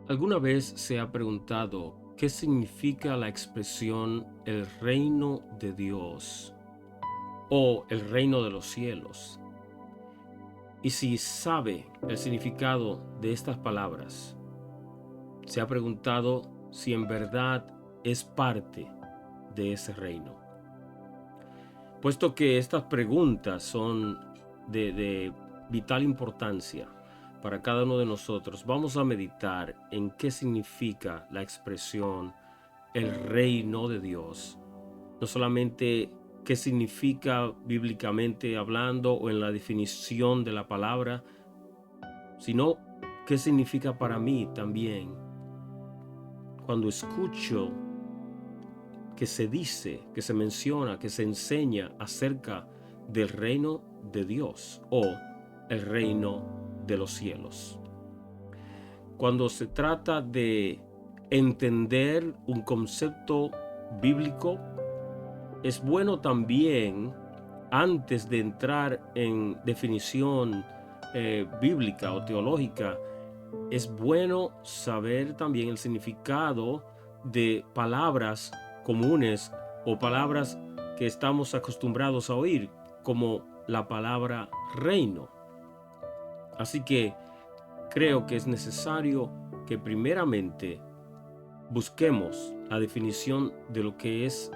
¿Alguna vez se ha preguntado qué significa la expresión el reino de Dios o el reino de los cielos? Y si sabe el significado de estas palabras, se ha preguntado si en verdad es parte de ese reino. Puesto que estas preguntas son de vital importancia para cada uno de nosotros, vamos a meditar en qué significa la expresión el reino de Dios. No solamente qué significa bíblicamente hablando o en la definición de la palabra, sino qué significa para mí también cuando escucho que se dice, que se menciona, que se enseña acerca del reino de Dios o el reino de los cielos. Cuando se trata de entender un concepto bíblico, es bueno también, antes de entrar en definición bíblica o teológica, es bueno saber también el significado de palabras comunes o palabras que estamos acostumbrados a oír, como la palabra reino. Así que creo que es necesario que primeramente busquemos la definición de lo que es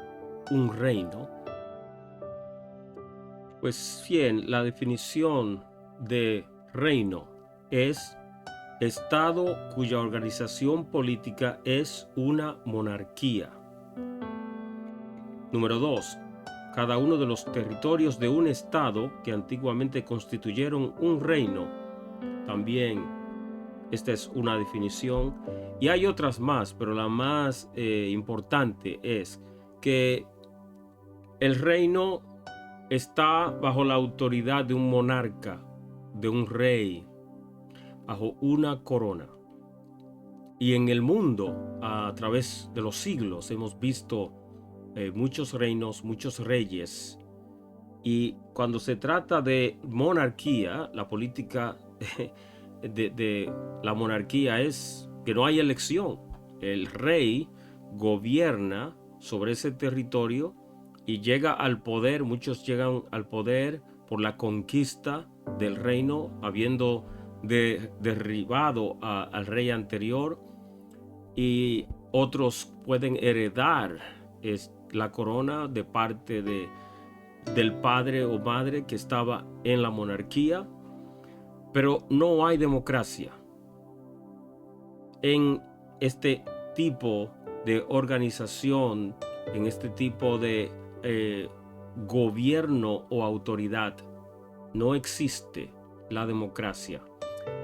un reino. Pues bien, la definición de reino es estado cuya organización política es una monarquía. Número 2. Cada uno de los territorios de un estado que antiguamente constituyeron un reino. También esta es una definición. Y hay otras más, pero la más importante es que el reino está bajo la autoridad de un monarca, de un rey, bajo una corona. Y en el mundo, a través de los siglos, hemos visto muchos reinos, muchos reyes. Y cuando se trata de monarquía, la política de la monarquía es que no hay elección. El rey gobierna sobre ese territorio y llega al poder. Muchos llegan al poder por la conquista del reino, habiendo derribado al rey anterior, y otros pueden heredar la corona de parte del padre o madre que estaba en la monarquía, pero no hay democracia en este tipo de organización, en este tipo de gobierno o autoridad. No existe la democracia.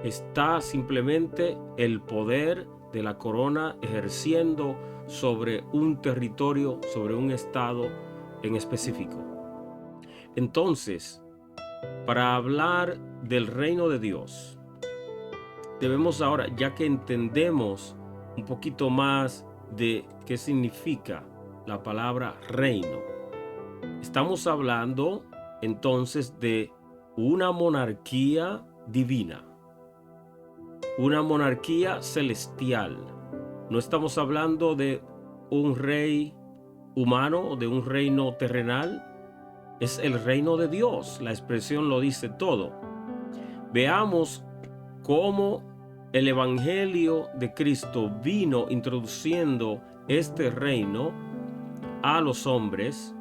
Está simplemente el poder de la corona ejerciendo sobre un territorio, sobre un estado en específico. Entonces, para hablar del reino de Dios, debemos ahora, ya que entendemos un poquito más de qué significa la palabra reino, estamos hablando entonces de una monarquía divina, una monarquía celestial. No estamos hablando de un rey humano o de un reino terrenal. Es el reino de Dios. La expresión lo dice todo. Veamos cómo el Evangelio de Cristo vino introduciendo este reino a los hombres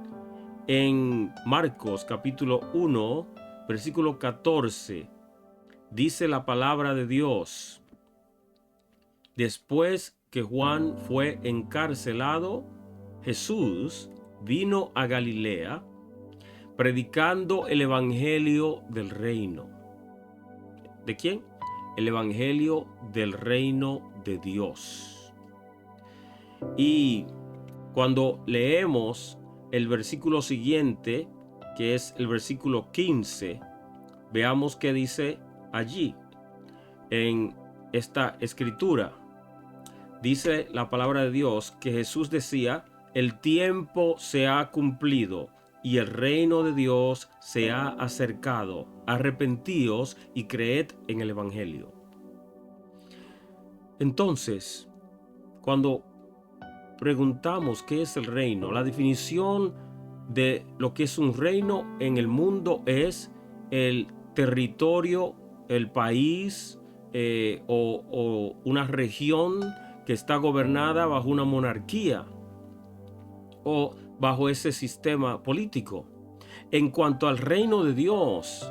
en Marcos capítulo 1, versículo 14. Dice la palabra de Dios: después que Juan fue encarcelado, Jesús vino a Galilea predicando el evangelio del reino. ¿De quién? El evangelio del reino de Dios. Y cuando leemos el versículo siguiente, que es el versículo 15, veamos qué dice allí en esta escritura. Dice la palabra de Dios que Jesús decía: el tiempo se ha cumplido y el reino de Dios se ha acercado. Arrepentíos y creed en el evangelio. Entonces, cuando preguntamos qué es el reino, la definición de lo que es un reino en el mundo es el territorio, el país o una región que está gobernada bajo una monarquía o bajo ese sistema político. En cuanto al reino de Dios,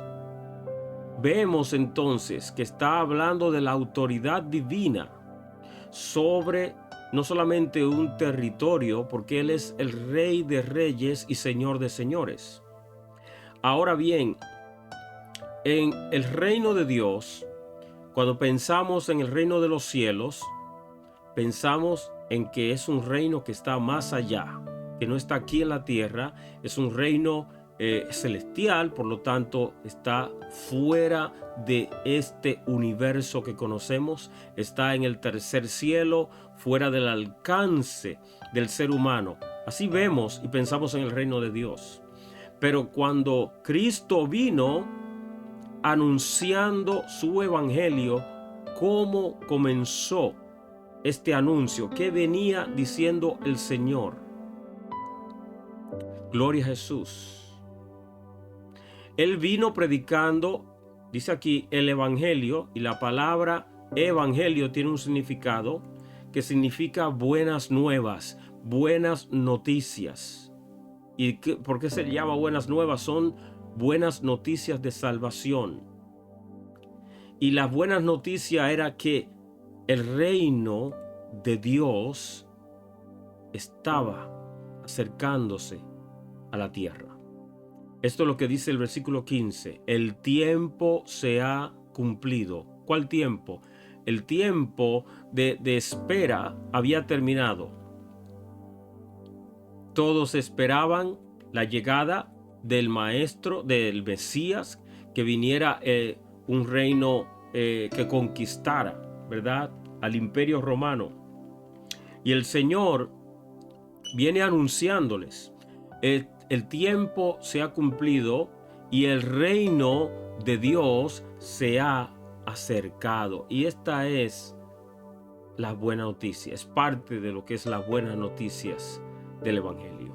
vemos entonces que está hablando de la autoridad divina sobre no solamente un territorio, porque Él es el Rey de Reyes y Señor de Señores. Ahora bien, en el reino de Dios, cuando pensamos en el reino de los cielos, pensamos en que es un reino que está más allá, que no está aquí en la tierra, es un reino celestial, por lo tanto está fuera de este universo que conocemos, está en el tercer cielo, fuera del alcance del ser humano. Así vemos y pensamos en el reino de Dios. Pero cuando Cristo vino anunciando su evangelio, ¿cómo comenzó este anuncio? ¿Qué venía diciendo el Señor? Gloria a Jesús. Él vino predicando, dice aquí, el evangelio, y la palabra evangelio tiene un significado que significa buenas nuevas, buenas noticias. ¿Y por qué se llama buenas nuevas? Son buenas noticias de salvación. Y la buena noticia era que el reino de Dios estaba acercándose a la tierra. Esto es lo que dice el versículo 15. El tiempo se ha cumplido. ¿Cuál tiempo? El tiempo de espera había terminado. Todos esperaban la llegada del Maestro, del Mesías, que viniera un reino que conquistara, ¿verdad?, al Imperio Romano. Y el Señor viene anunciándoles: el tiempo se ha cumplido y el reino de Dios se ha acercado. Y esta es la buena noticia, es parte de lo que es las buenas noticias del Evangelio.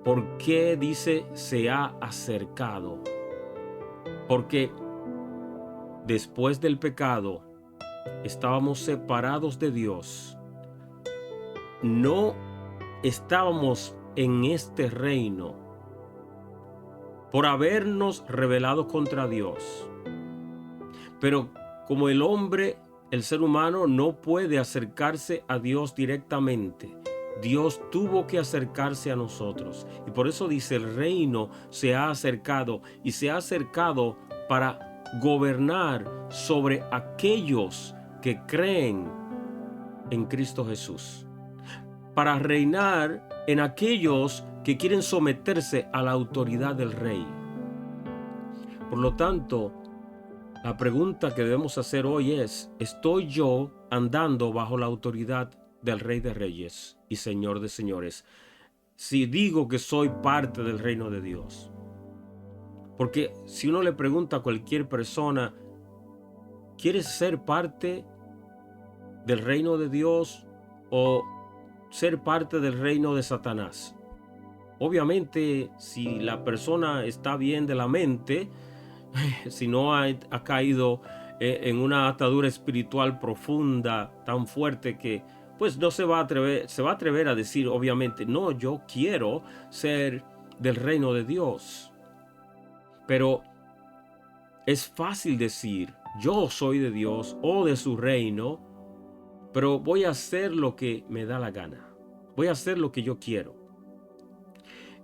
¿Por qué dice se ha acercado? Porque después del pecado estábamos separados de Dios. No estábamos en este reino por habernos rebelado contra Dios. Pero como el hombre, el ser humano, no puede acercarse a Dios directamente, Dios tuvo que acercarse a nosotros. Y por eso dice: el reino se ha acercado, y se ha acercado para gobernar sobre aquellos que creen en Cristo Jesús, para reinar en aquellos que quieren someterse a la autoridad del Rey. Por lo tanto, la pregunta que debemos hacer hoy es: ¿estoy yo andando bajo la autoridad del Rey de Reyes y Señor de Señores? Si digo que soy parte del reino de Dios. Porque si uno le pregunta a cualquier persona: ¿quieres ser parte del reino de Dios o ser parte del reino de Satanás? Obviamente, si la persona está bien de la mente, si no ha caído en una atadura espiritual profunda tan fuerte que pues no se va a atrever a decir, obviamente, no, yo quiero ser del reino de Dios. Pero es fácil decir: yo soy de Dios o de su reino, pero voy a hacer lo que me da la gana, voy a hacer lo que yo quiero.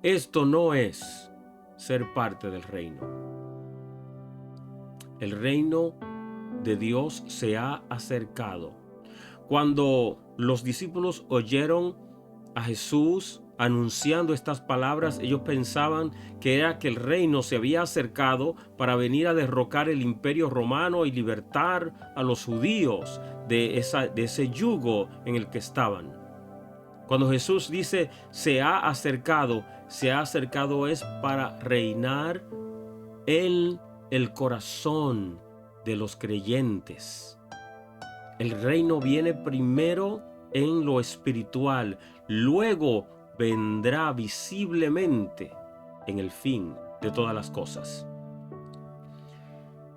Esto no es ser parte del reino. El reino de Dios se ha acercado. Cuando los discípulos oyeron a Jesús anunciando estas palabras, ellos pensaban que era que el reino se había acercado para venir a derrocar el imperio romano y libertar a los judíos de ese yugo en el que estaban. Cuando Jesús dice se ha acercado es para reinar en el corazón de los creyentes. El reino viene primero en lo espiritual, luego vendrá visiblemente en el fin de todas las cosas.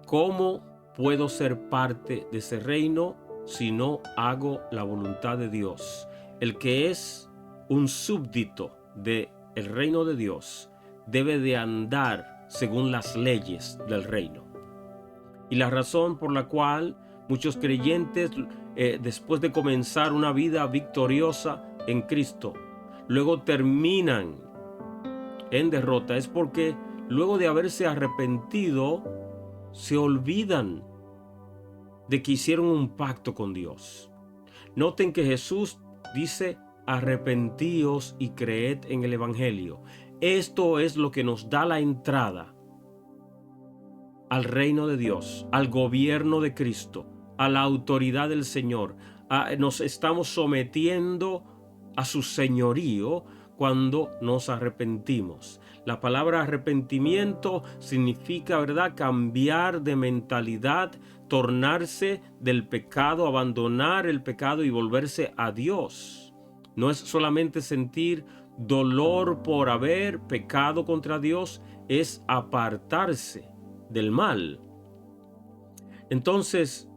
¿Cómo puedo ser parte de ese reino si no hago la voluntad de Dios? El que es un súbdito del reino de Dios debe de andar según las leyes del reino. Y la razón por la cual muchos creyentes, después de comenzar una vida victoriosa en Cristo, luego terminan en derrota, es porque luego de haberse arrepentido, se olvidan de que hicieron un pacto con Dios. Noten que Jesús dice: arrepentíos y creed en el Evangelio. Esto es lo que nos da la entrada al reino de Dios, al gobierno de Cristo, a la autoridad del Señor. Nos estamos sometiendo a su señorío cuando nos arrepentimos. La palabra arrepentimiento significa, ¿verdad?, cambiar de mentalidad, tornarse del pecado, abandonar el pecado y volverse a Dios. No es solamente sentir dolor por haber pecado contra Dios, es apartarse del mal. Entonces,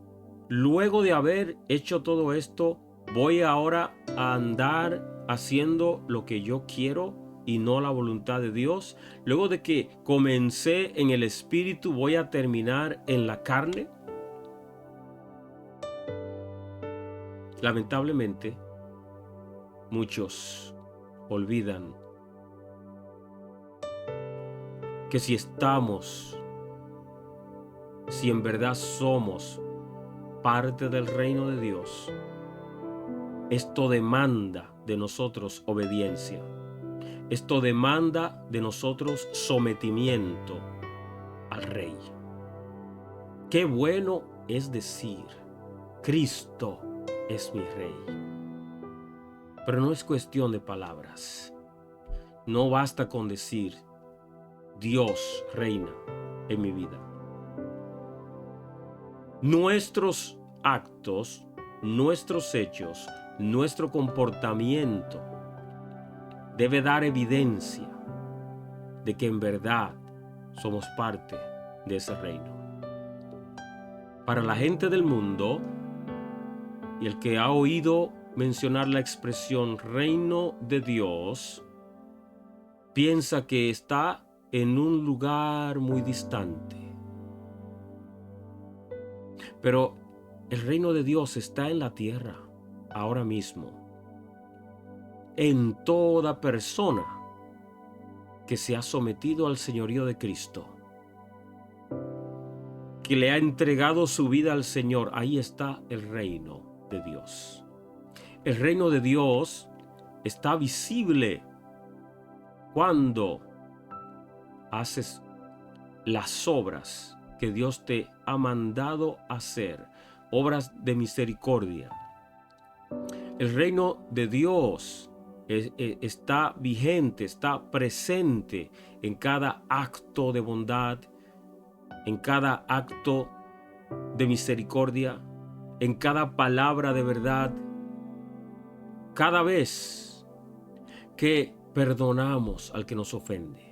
luego de haber hecho todo esto, voy ahora a andar haciendo lo que yo quiero y no la voluntad de Dios. Luego de que comencé en el espíritu, voy a terminar en la carne. Lamentablemente, muchos olvidan que si en verdad somos parte del reino de Dios, esto demanda de nosotros obediencia. Esto demanda de nosotros sometimiento al Rey. Qué bueno es decir: Cristo es mi Rey. Pero no es cuestión de palabras. No basta con decir: Dios reina en mi vida. Nuestros actos, nuestros hechos, nuestro comportamiento debe dar evidencia de que en verdad somos parte de ese reino. Para la gente del mundo, y el que ha oído mencionar la expresión reino de Dios, piensa que está en un lugar muy distante. Pero el reino de Dios está en la tierra, ahora mismo, en toda persona que se ha sometido al señorío de Cristo, que le ha entregado su vida al Señor. Ahí está el reino de Dios. El reino de Dios está visible cuando haces las obras que Dios te ha mandado hacer, obras de misericordia. El reino de Dios está vigente, está presente en cada acto de bondad, en cada acto de misericordia, en cada palabra de verdad. Cada vez que perdonamos al que nos ofende,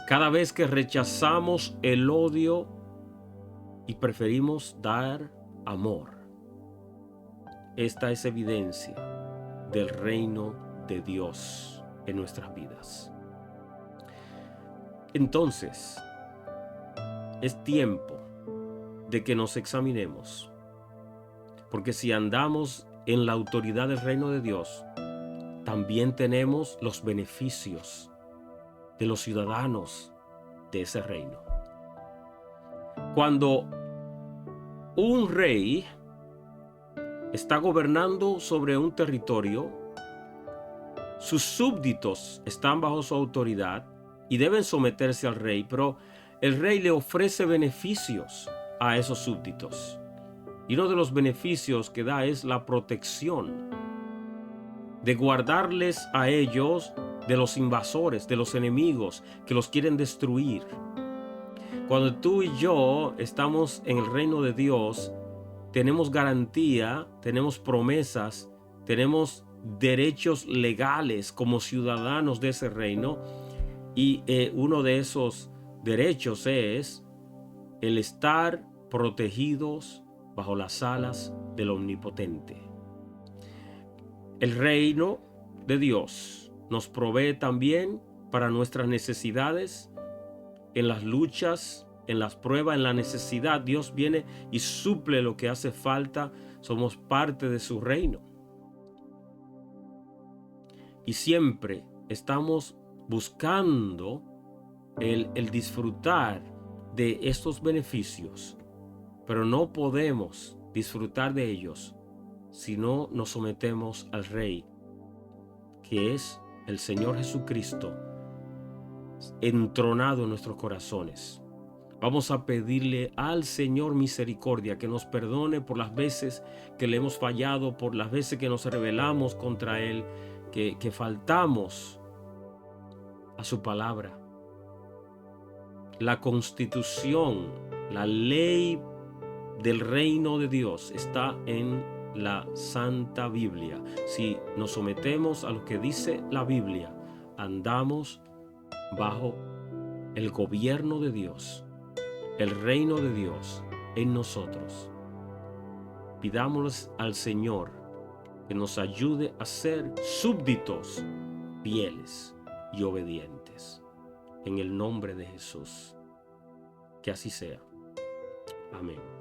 cada vez que rechazamos el odio y preferimos dar amor, esta es evidencia del reino de Dios en nuestras vidas. Entonces, es tiempo de que nos examinemos, porque si andamos en la autoridad del reino de Dios, también tenemos los beneficios de los ciudadanos de ese reino. Cuando un rey está gobernando sobre un territorio, sus súbditos están bajo su autoridad y deben someterse al rey, pero el rey le ofrece beneficios a esos súbditos. Y uno de los beneficios que da es la protección, de guardarles a ellos de los invasores, de los enemigos que los quieren destruir. Cuando tú y yo estamos en el reino de Dios, tenemos garantía, tenemos promesas, tenemos derechos legales como ciudadanos de ese reino, y uno de esos derechos es el estar protegidos bajo las alas del Omnipotente. El reino de Dios nos provee también para nuestras necesidades, en las luchas, en las pruebas, en la necesidad. Dios viene y suple lo que hace falta. Somos parte de su reino. Y siempre estamos buscando el disfrutar de estos beneficios, pero no podemos disfrutar de ellos si no nos sometemos al Rey, que es el Señor Jesucristo, entronado en nuestros corazones. Vamos a pedirle al Señor misericordia, que nos perdone por las veces que le hemos fallado, por las veces que nos rebelamos contra Él, que faltamos a su palabra. La constitución, la ley del reino de Dios está en la Santa Biblia. Si nos sometemos a lo que dice la Biblia, andamos bajo el gobierno de Dios, el reino de Dios en nosotros. Pidámosle al Señor que nos ayude a ser súbditos, fieles y obedientes. En el nombre de Jesús. Que así sea. Amén.